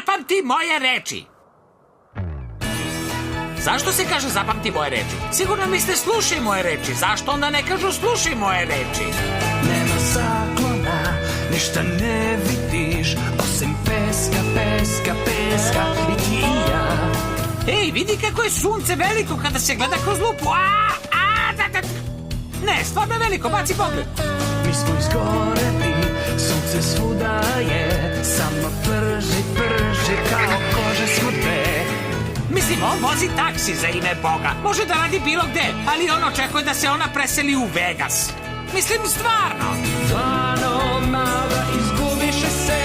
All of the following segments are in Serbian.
zapamti moje reči. Zašto se kaže zapamti moje reči? Sigurno misle slušaj moje reči. Zašto onda ne kažu slušaj moje reči? Nema zaklona, ništa ne vidiš, osim peska, peska, peska i ti i ja. Ej, vidi kako je sunce veliko kada se gleda kroz lupu. Ne, stvarno je veliko, baci pogled. Mi smo izgoreli, sunce svuda je, samo prži, prži kao kože smrte. Mislim, on vozi taksi za ime Boga. Može da radi bilo gde, ali on očekuje da se ona preseli u Vegas. Mislim, stvarno. Zvano mala, izgubiše se,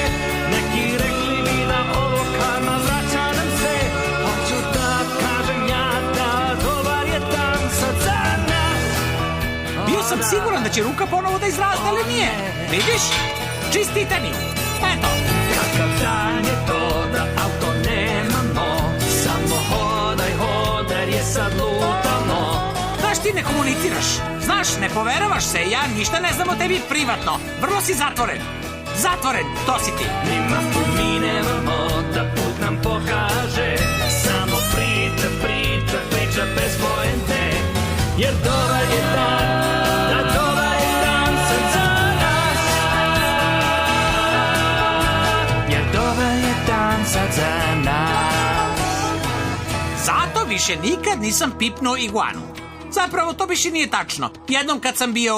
neki rekli mi da ovo karma vraća nam se. Hoću da kažem ja da dobar je dan sad za nas. Bio sam siguran da će ruka ponovo da izraste, ali nije. Vidiš? Čist titanijum. Eto. Kakav dan je to da auto nemamo, samo hodaj, hodaj, jer je sad lutamo. Znaš, ti ne komuniciraš. Znaš, ne poveravaš se, ja ništa ne znam o tebi privatno. Vrlo si zatvoren. Zatvoren, to si ti. Ni mapu mi nemamo da put nam pokaže, samo priča, priča, priča bez poente. Jer dobar je dan, da dobar je dan sad za nas. Jer dobar je dan sad za nas. Zato više nikad nisam pipnuo iguanu. Zapravo, to više nije tačno. Jednom kad sam bio